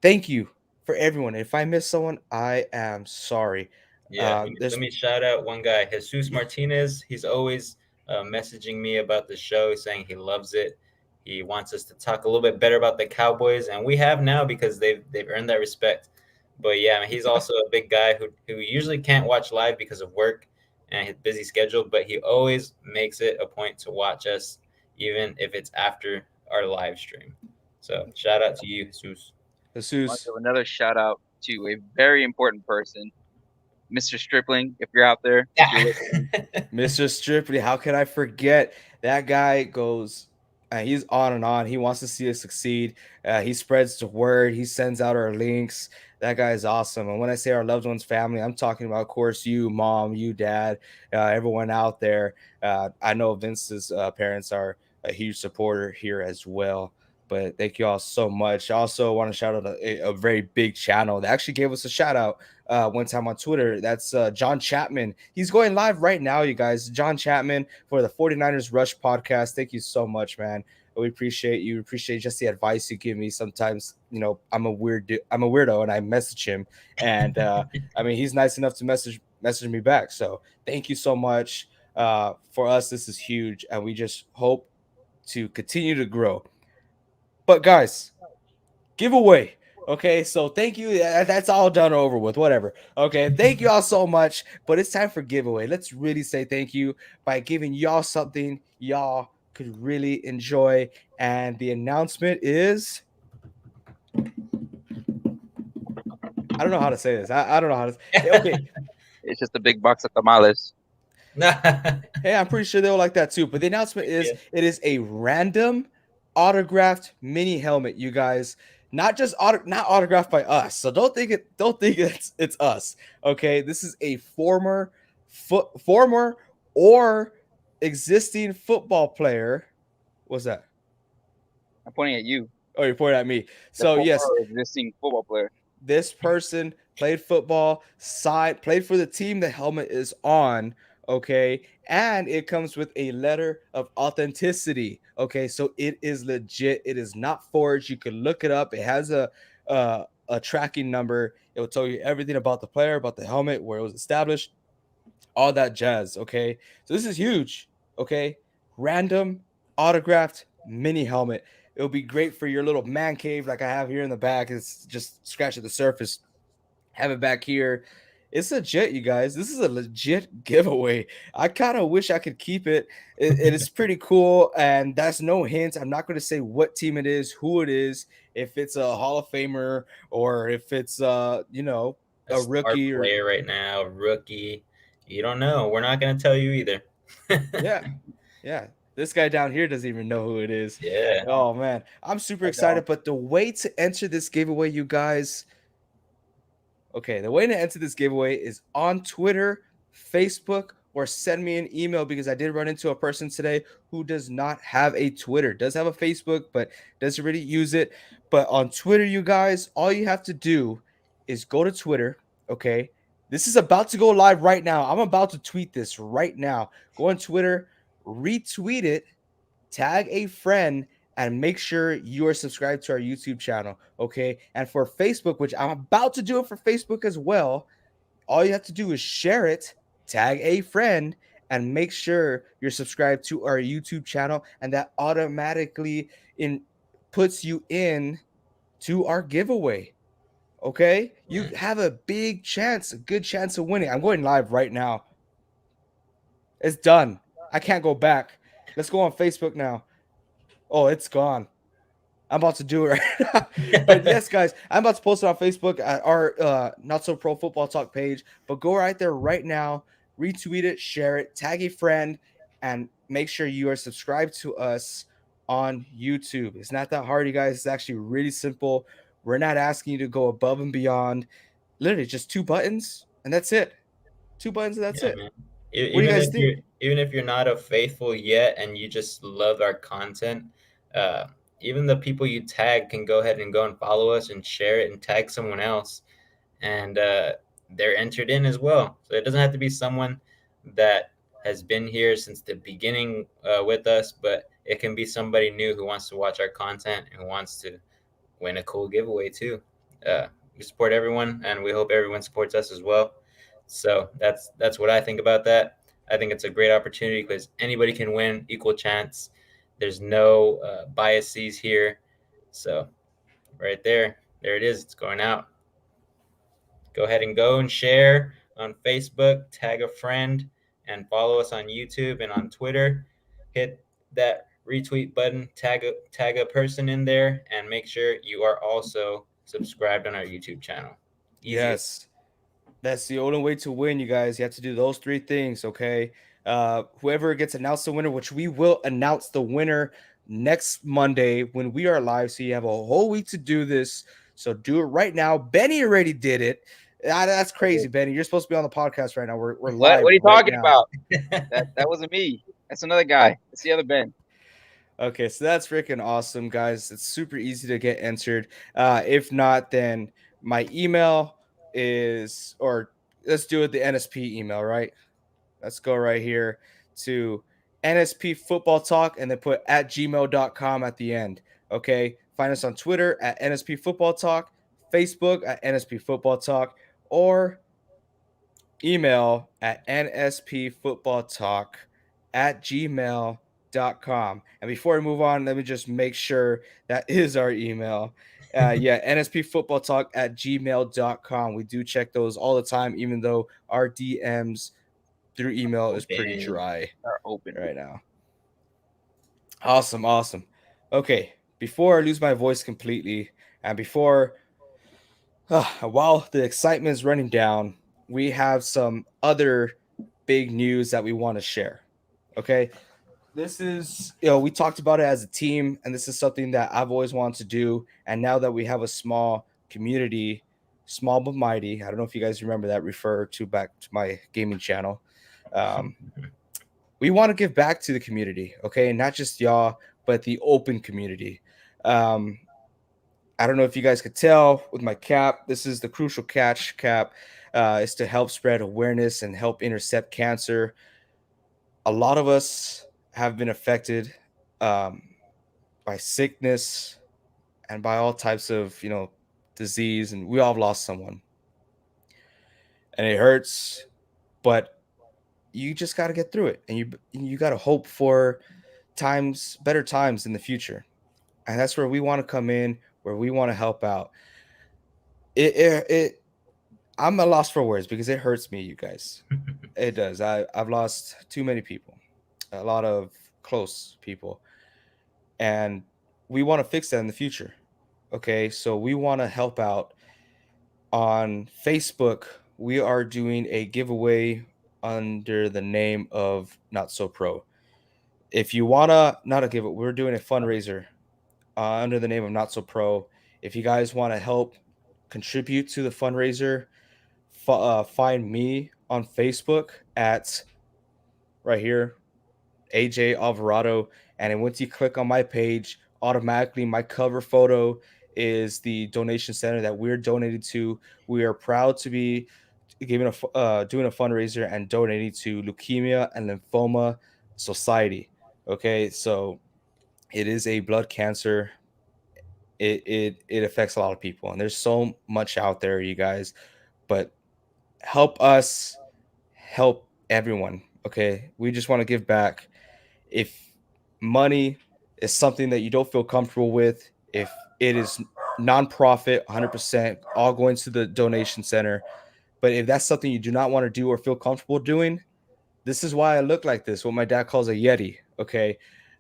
Speaker 1: Thank you for everyone. If I miss someone, I am sorry.
Speaker 3: Yeah, let
Speaker 1: There's
Speaker 3: me shout out one guy, Jesus Martinez. He's always messaging me about the show, saying he loves it. He wants us to talk a little bit better about the Cowboys, and we have now because they've earned that respect. But yeah, he's also a big guy who usually can't watch live because of work and his busy schedule, but he always makes it a point to watch us, even if it's after our live stream. So shout out to you, Jesus.
Speaker 2: I want to
Speaker 1: Jesus.
Speaker 2: give another shout out to a very important person, Mr. Stripling. If you're out there, if you're listening,
Speaker 1: Mr. Stripley, how could I forget? That guy goes, he's on and on. He wants to see us succeed. He spreads the word. He sends out our links. That guy is awesome. And when I say our loved ones, family, I'm talking about, of course, you, mom, you, dad, everyone out there. I know Vince's parents are a huge supporter here as well. But thank you all so much. I also want to shout out a very big channel that actually gave us a shout out one time on Twitter. That's John Chapman. He's going live right now, you guys. John Chapman for the 49ers Rush podcast. Thank you so much, man. We appreciate you. Appreciate just the advice you give me. Sometimes, I'm a weirdo, and I message him, and I mean, he's nice enough to message me back. So thank you so much. For us, this is huge, and we just hope to continue to grow. But guys, giveaway. Okay, so thank you. That's all done over with. Whatever. Okay, thank you all so much. But it's time for giveaway. Let's really say thank you by giving y'all something y'all could really enjoy. And the announcement is, I don't know how to say this. I don't know how to. Okay,
Speaker 2: it's just a big box of tamales.
Speaker 1: hey, I'm pretty sure they'll like that too. But the announcement is, it is a random autographed mini helmet, you guys. Not just not autographed by us. So don't think it's us. Okay, this is a former or existing football player. What's that?
Speaker 2: I'm pointing at you,
Speaker 1: Oh, you're pointing at me.
Speaker 2: the
Speaker 1: So
Speaker 2: former
Speaker 1: yes,
Speaker 2: or existing football player.
Speaker 1: this person played football, played for the team the helmet is on. Okay, and it comes with a letter of authenticity. Okay, so it is legit. It is not forged. You can look it up. It has a tracking number. It will tell you everything about the player, about the helmet, where it was established, all that jazz. Okay, so this is huge. Okay, random autographed mini helmet. It'll be great for your little man cave, like I have here in the back. It's just scratching the surface. Have it back here. It's legit, you guys. This is a legit giveaway. I kind of wish I could keep it. It is pretty cool, and that's no hint. I'm not going to say what team it is, who it is, if it's a Hall of Famer or if it's
Speaker 3: a
Speaker 1: a
Speaker 3: star
Speaker 1: rookie or
Speaker 3: player right now, rookie. You don't know. We're not going to tell you either.
Speaker 1: yeah. Yeah. This guy down here doesn't even know who it is.
Speaker 3: Yeah.
Speaker 1: Oh man, I'm super
Speaker 2: I
Speaker 1: excited.
Speaker 2: don't.
Speaker 1: But the way to enter this giveaway, you guys, okay, the way to enter this giveaway is on Twitter, Facebook, or send me an email because I did run into a person today who does not have a Twitter, does have a Facebook, but doesn't really use it. But on Twitter, you guys, all you have to do is go to Twitter. Okay. This is about to go live right now. I'm about to tweet this right now. Go on Twitter, retweet it, tag a friend, and make sure you are subscribed to our YouTube channel. Okay. And for Facebook, which I'm about to do it for Facebook as well, All you have to do is share it, tag a friend, and make sure you're subscribed to our YouTube channel, and that automatically in puts you in to our giveaway. Okay, you
Speaker 3: Yeah.
Speaker 1: have a big chance, a good chance of winning. I'm going live right now. It's done. I can't go back. Let's go on Facebook now. Oh, it's gone. I'm about to do it right now. But yes, guys, I'm about to post it on Facebook at our Not So Pro Football Talk page. But go right there right now, retweet it, share it, tag a friend, and make sure you are subscribed to us on YouTube. It's not that hard, you guys. It's actually really simple. We're not asking you to go above and beyond. Literally, just two buttons, and that's it. Two buttons, and that's
Speaker 3: Yeah,
Speaker 1: it.
Speaker 3: man.
Speaker 1: What do you guys think?
Speaker 3: Even if you're not a faithful yet and you just love our content, uh, even the people you tag can go ahead and go and follow us and share it and tag someone else, and they're entered in as well. So it doesn't have to be someone that has been here since the beginning with us, but it can be somebody new who wants to watch our content and who wants to win a cool giveaway too. We support everyone, and we hope everyone supports us as well. So that's what I think about that. I think it's a great opportunity because anybody can win, equal chance. There's no biases here. So right there it is. It's going out. Go ahead and go and share on Facebook, tag a friend, and follow us on YouTube and on Twitter. Hit that retweet button, tag a person in there, and make sure you are also subscribed on our YouTube channel. Easiest.
Speaker 1: Yes. That's the only way to win, you guys. You have to do those three things, okay? Whoever gets announced the winner, which we will announce the winner next Monday when we are live. So you have a whole week to do this. So do it right now. Benny already did it. That's crazy, Benny. You're supposed to be on the podcast right now. We're
Speaker 2: What?
Speaker 1: live
Speaker 2: What are you
Speaker 1: right
Speaker 2: talking
Speaker 1: now.
Speaker 2: about? That wasn't me. That's another guy. That's the other Ben.
Speaker 1: Okay, so that's freaking awesome, guys. It's super easy to get entered. If not, then my email is, or let's do it the NSP email, right? Let's go right here to NSP Football Talk and then put at gmail.com at the end. Okay. Find us on Twitter at NSP Football Talk, Facebook at NSP Football Talk, or email at nspfootballtalk at gmail.com. And before we move on, let me just make sure that is our email. Yeah, nspfootballtalk at gmail.com. We do check those all the time, even though our DMs through email is pretty
Speaker 3: Open.
Speaker 1: dry
Speaker 2: Are open.
Speaker 1: right now. Awesome, awesome. Okay, before I lose my voice completely, and before while the excitement is running down, we have some other big news that we want to share. Okay, this is, we talked about it as a team, and this is something that I've always wanted to do. And now that we have a small community, small but mighty, I don't know if you guys remember that, refer to back to my gaming channel. Um, we want to give back to the community, okay, and not just y'all, but the open community. Um, I don't know if you guys could tell with my cap. This is the Crucial Catch cap. Is to help spread awareness and help intercept cancer. A lot of us have been affected um, by sickness and by all types of disease, and we all have lost someone, and it hurts. But you just got to get through it, and you got to hope for better times in the future, and that's where we want to come in, where we want to help out. It I'm a loss for words because it hurts me, you guys. It does. I've lost too many people, a lot of close people, and we want to fix that in the future. Okay, so we want to help out. On Facebook, we are doing a giveaway under the name of Not So Pro. If you wanna, not a giveaway, we're doing a fundraiser under the name of Not So Pro. If you guys want to help contribute to the fundraiser, find me on Facebook at right here, AJ Alvarado. And then once you click on my page, automatically my cover photo is the donation center that we're donating to. We are proud to be doing a fundraiser and donating to Leukemia and Lymphoma Society. Okay, so it is a blood cancer. It affects a lot of people, and there's so much out there, you guys. But help us help everyone. Okay, we just want to give back. If money is something that you don't feel comfortable with, if it is nonprofit 100% all going to the donation center, but if that's something you do not want to do or feel comfortable doing, this is why I look like this, what my dad calls a Yeti. Okay.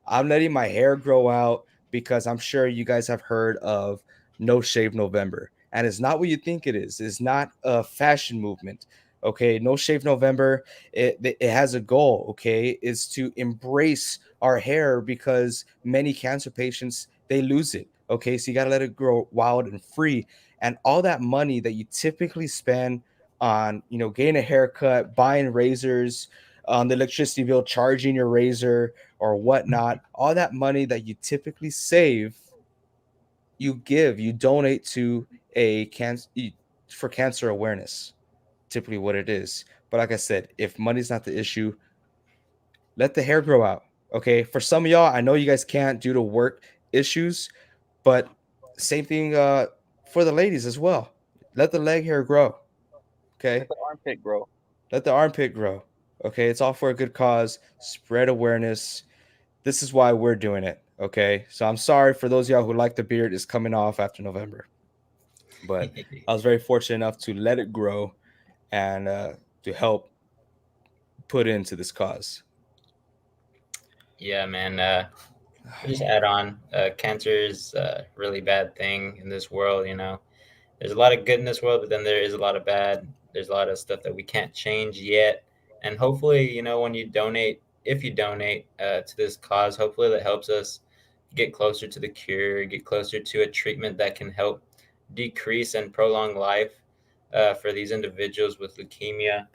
Speaker 1: I'm letting my hair grow out because I'm sure you guys have heard of No Shave November. And it's not what you think it is. It's not a fashion movement. Okay. No Shave November, it has a goal. Okay. Is to embrace our hair because many cancer patients, they lose it. Okay. So you got to let it grow wild and free. And all that money that you typically spend on, getting a haircut, buying razors, on the electricity bill, charging your razor or whatnot, all that money that you typically save, you donate to a cancer for cancer awareness. Typically, what it is. But like I said, if money's not the issue, let the hair grow out. Okay, for some of y'all, I know you guys can't due to work issues, but same thing for the ladies as well. Let the leg hair grow.
Speaker 2: Let
Speaker 1: Okay,
Speaker 2: the armpit grow.
Speaker 1: let the armpit grow. Okay, it's all for a good cause. Spread awareness. This is why we're doing it. Okay, so I'm sorry for those of y'all who like the beard is coming off after November, but I was very fortunate enough to let it grow and to help put into this cause.
Speaker 3: Yeah, man. Just add on. Cancer is a really bad thing in this world. There's a lot of good in this world, but then there is a lot of bad. There's a lot of stuff that we can't change yet. And hopefully, when you donate, if you donate to this cause, hopefully that helps us get closer to the cure, get closer to a treatment that can help decrease and prolong life for these individuals with leukemia.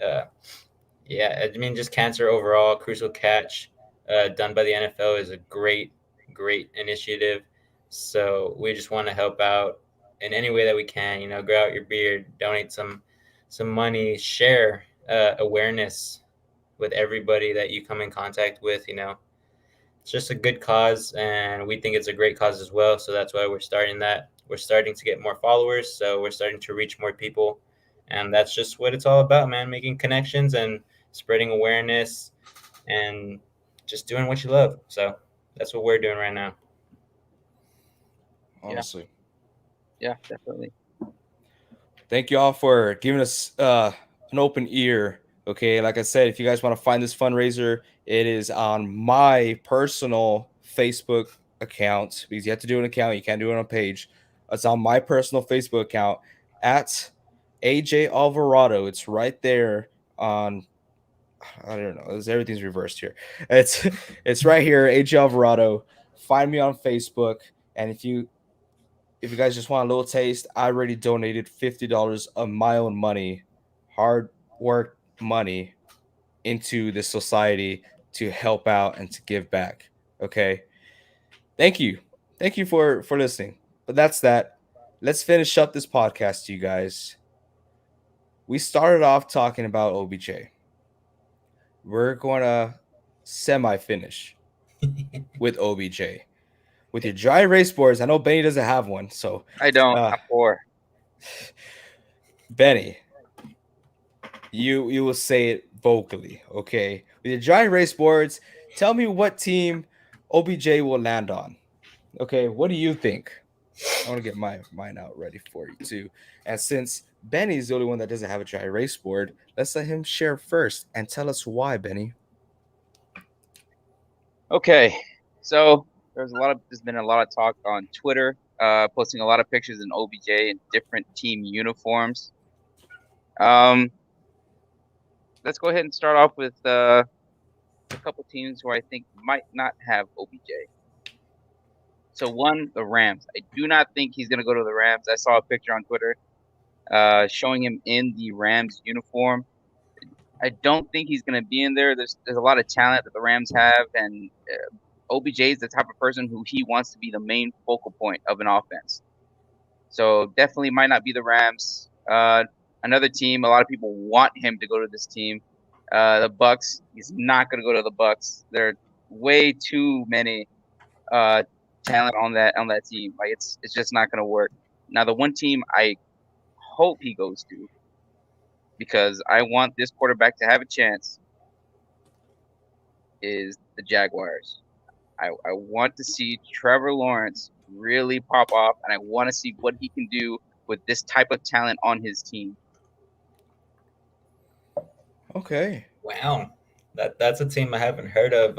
Speaker 3: Uh, yeah, I mean, just cancer overall, Crucial Catch, done by the NFL, is a great, great initiative. So we just want to help out in any way that we can. Grow out your beard, donate some money, share awareness with everybody that you come in contact with. It's just a good cause, and we think it's a great cause as well. So that's why we're starting that. We're starting to get more followers, so we're starting to reach more people, and that's just what it's all about, man. Making connections and spreading awareness, and just doing what you love. So that's what we're doing right now.
Speaker 2: Yeah,
Speaker 1: Honestly,
Speaker 2: yeah, definitely.
Speaker 1: thank you all for giving us an open ear. Okay, like I said, if you guys want to find this fundraiser, it is on my personal Facebook account because you have to do an account. You can't do it on a page. It's on my personal Facebook account at AJ Alvarado. It's right there on. I don't know. Everything's reversed here. It's it's right here, AJ Alvarado. Find me on Facebook, and if you guys just want a little taste, I already donated $50 of my own money, hard work money, into this society to help out and to give back. Okay. Thank you for listening. But that's that. Let's finish up this podcast, you guys. We started off talking about OBJ. We're going to semi finish with OBJ. With your dry erase boards, I know Benny doesn't have one. So,
Speaker 2: I don't.
Speaker 1: uh,
Speaker 2: I'm poor.
Speaker 1: Benny, you will say it vocally, okay? With your dry erase boards, tell me what team OBJ will land on. Okay, what do you think? I want to get mine out ready for you too. And since Benny's the only one that doesn't have a dry erase board, let's let him share first and tell us why, Benny.
Speaker 2: Okay, so there's been a lot of talk on Twitter, posting a lot of pictures in OBJ in different team uniforms. Um, let's go ahead and start off with a couple teams who I think might not have OBJ. So one, the Rams. I do not think he's gonna go to the Rams. I saw a picture on Twitter, showing him in the Rams uniform. I don't think he's gonna be in there. There's a lot of talent that the Rams have, and OBJ is the type of person who he wants to be the main focal point of an offense. So definitely might not be the Rams. Another team, a lot of people want him to go to this team. The Bucks. He's not going to go to the Bucks. There are way too many talent on that team. Like it's just not going to work. Now the one team I hope he goes to because I want this quarterback to have a chance, is the Jaguars. I want to see Trevor Lawrence really pop off, and I want to see what he can do with this type of talent on his team.
Speaker 1: Okay.
Speaker 3: Wow, that's a team I haven't heard of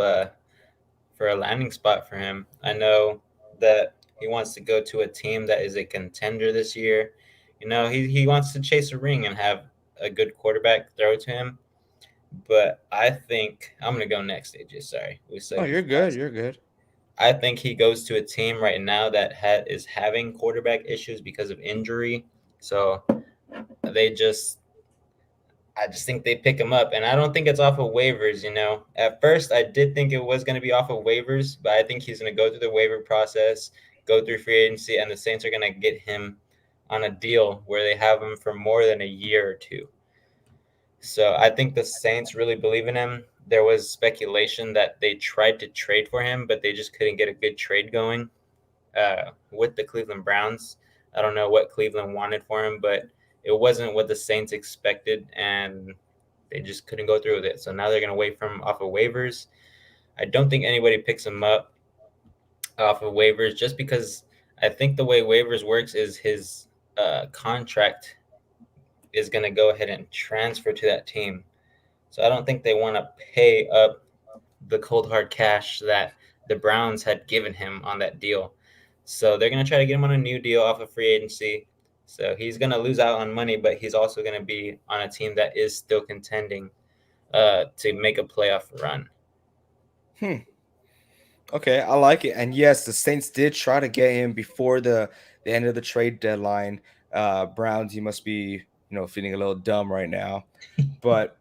Speaker 3: for a landing spot for him. I know that he wants to go to a team that is a contender this year. He wants to chase a ring and have a good quarterback throw to him. But I think I'm gonna go next, AJ. Sorry, we
Speaker 1: Oh,
Speaker 3: saved you
Speaker 1: you're
Speaker 3: for
Speaker 1: good.
Speaker 3: last.
Speaker 1: You're good.
Speaker 3: I think he goes to a team right now that is having quarterback issues because of injury. So they just I just think they pick him up, and I don't think it's off of waivers. At first I did think it was going to be off of waivers, but I think he's going to go through the waiver process, go through free agency, and the Saints are going to get him on a deal where they have him for more than a year or two. So I think the Saints really believe in him. There was speculation that they tried to trade for him, but they just couldn't get a good trade going with the Cleveland Browns. I don't know what Cleveland wanted for him, but it wasn't what the Saints expected, and they just couldn't go through with it. So now they're going to wait for him off of waivers. I don't think anybody picks him up off of waivers just because I think the way waivers works is his contract is going to go ahead and transfer to that team. So I don't think they want to pay up the cold hard cash that the Browns had given him on that deal. So they're going to try to get him on a new deal off of free agency. So he's going to lose out on money, but he's also going to be on a team that is still contending to make a playoff run.
Speaker 1: Okay, I like it. And yes, the Saints did try to get him before the end of the trade deadline. Browns, you must be, feeling a little dumb right now. But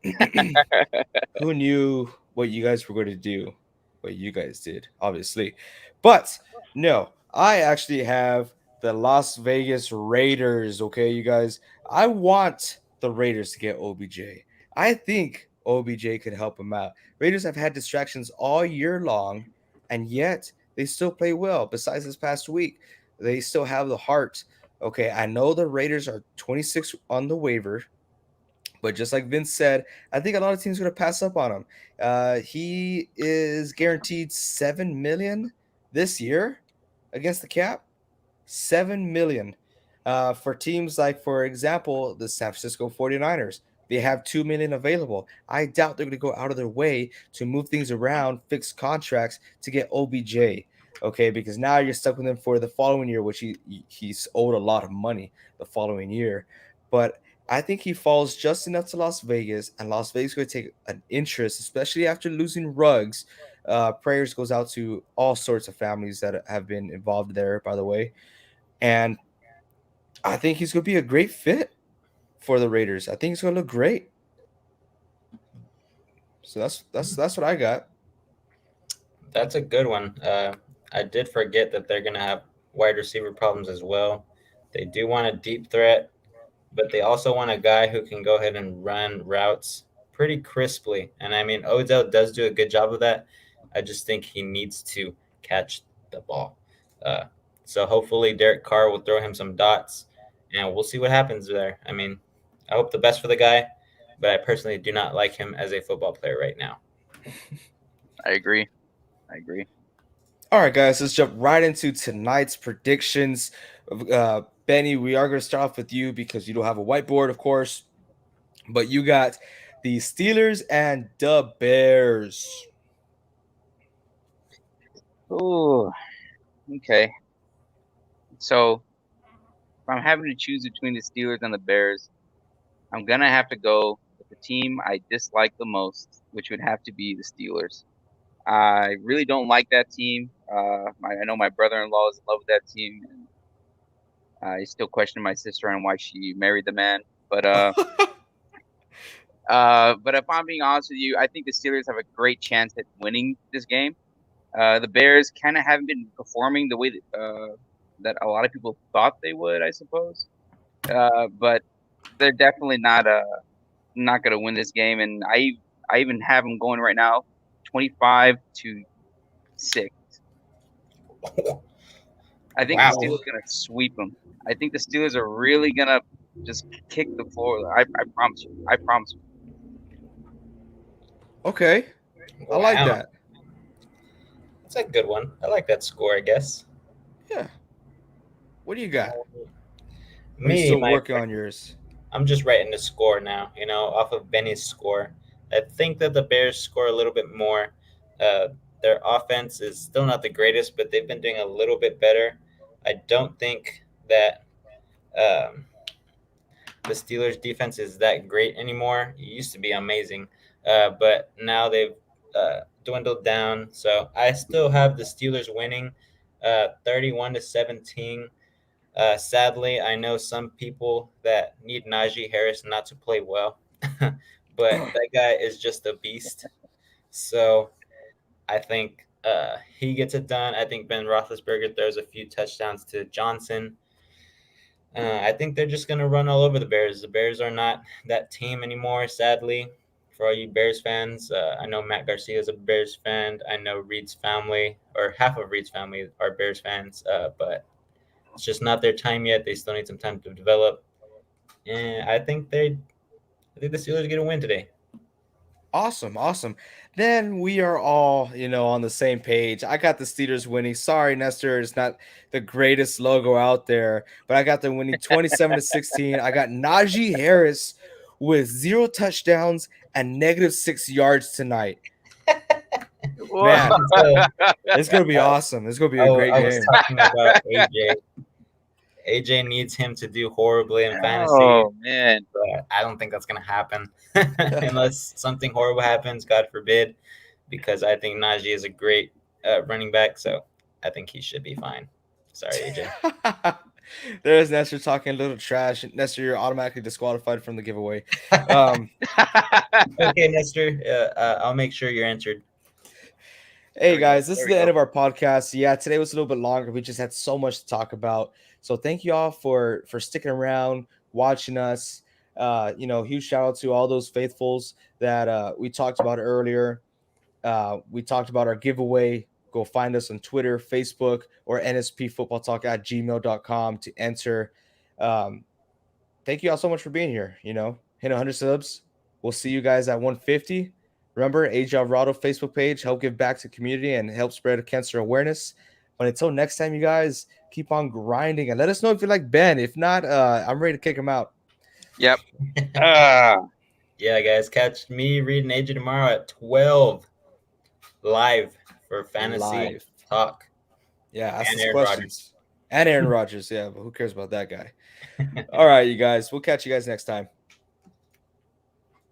Speaker 1: who knew what you guys were going to do? What you guys did, obviously. But no, I actually have the Las Vegas Raiders. Okay, you guys. I want the Raiders to get OBJ. I think OBJ could help them out. Raiders have had distractions all year long, and yet they still play well. Besides this past week, they still have the heart. Okay, I know the Raiders are 26 on the waiver, but just like Vince said, I think a lot of teams are going to pass up on him. He is guaranteed $7 million this year against the cap. $7 million for teams like, for example, the San Francisco 49ers. They have $2 million available. I doubt they're going to go out of their way to move things around, fix contracts to get OBJ. Okay, because now you're stuck with him for the following year, which he's owed a lot of money the following year. But I think he falls just enough to Las Vegas, and Las Vegas is going to take an interest, especially after losing Ruggs. Prayers goes out to all sorts of families that have been involved there, by the way. And I think he's going to be a great fit for the Raiders. I think he's going to look great. So that's what I got.
Speaker 3: That's a good one. I did forget that they're going to have wide receiver problems as well. They do want a deep threat, but they also want a guy who can go ahead and run routes pretty crisply. And I mean, Odell does do a good job of that. I just think he needs to catch the ball. So hopefully Derek Carr will throw him some dots, and we'll see what happens there. I mean, I hope the best for the guy, but I personally do not like him as a football player right now.
Speaker 2: I agree.
Speaker 1: All right, guys, let's jump right into tonight's predictions. Benny, we are going to start off with you because you don't have a whiteboard, of course, but you got the Steelers and the Bears.
Speaker 2: Oh, okay. So if I'm having to choose between the Steelers and the Bears, I'm gonna have to go with the team I dislike the most, which would have to be the Steelers. I really don't like that team. I know my brother-in-law is in love with that team, and I still question my sister on why she married the man. But if I'm being honest with you, I think the Steelers have a great chance at winning this game. The Bears kind of haven't been performing the way that a lot of people thought they would, I suppose. But they're definitely not going to win this game, and I even have them going right now, 25-6. I think
Speaker 3: Wow.
Speaker 2: the Steelers are going to sweep them. I think the Steelers are really going to just kick the floor. I promise you. I promise you.
Speaker 1: Okay, I like
Speaker 3: Wow.
Speaker 1: that.
Speaker 3: That's a good one. I like that score, I guess.
Speaker 1: Yeah. What do you got? Or are you
Speaker 3: Me,
Speaker 1: still working on yours?
Speaker 3: I'm just writing the score now, off of Benny's score. I think that the Bears score a little bit more. Uh, their offense is still not the greatest, but they've been doing a little bit better. I don't think that um, the Steelers' defense is that great anymore. It used to be amazing, but now they've dwindled down. So I still have the Steelers winning 31-17. Sadly, I know some people that need Najee Harris not to play well, but that guy is just a beast. So I think he gets it done. I think Ben Roethlisberger throws a few touchdowns to Johnson. I think they're just going to run all over the Bears. The Bears are not that team anymore, sadly. For all you Bears fans, I know Matt Garcia is a Bears fan. I know Reed's family, or half of Reed's family, are Bears fans, but it's just not their time yet. They still need some time to develop. And I think the Steelers get a win today.
Speaker 1: Awesome, awesome. Then we are all, on the same page. I got the Steelers winning. Sorry, Nestor, it's not the greatest logo out there, but I got them winning 27-16. I got Najee Harris with 0 touchdowns and -6 yards tonight. Man, it's gonna be awesome. It's gonna be a great
Speaker 3: I was
Speaker 1: game.
Speaker 3: talking about AJ. AJ needs him to do horribly in fantasy.
Speaker 2: Oh man,
Speaker 3: but I don't think that's gonna happen unless something horrible happens, God forbid. Because I think Najee is a great running back, so I think he should be fine. Sorry, AJ.
Speaker 1: There's Nestor talking a little trash. Nestor, you're automatically disqualified from the giveaway.
Speaker 3: Okay, Nestor, I'll make sure you're answered.
Speaker 1: Hey guys, this is the end of our podcast. Yeah, today was a little bit longer. We just had so much to talk about. So thank you all for sticking around, watching us. Huge shout out to all those faithfuls that we talked about earlier. We talked about our giveaway. Go find us on Twitter, Facebook, or nspfootballtalk@gmail.com to enter. Thank you all so much for being here. Hit 100 subs. We'll see you guys at 150. Remember, AJ Alvarado Facebook page, help give back to the community and help spread cancer awareness. But until next time, you guys keep on grinding and let us know if you like Ben. If not, I'm ready to kick him out.
Speaker 2: Yep.
Speaker 3: Yeah, guys, catch me, Reed, and AJ tomorrow at 12 live for fantasy talk.
Speaker 1: Yeah, ask us questions. And Aaron Rodgers. Yeah, but who cares about that guy? All right, you guys. We'll catch you guys next time.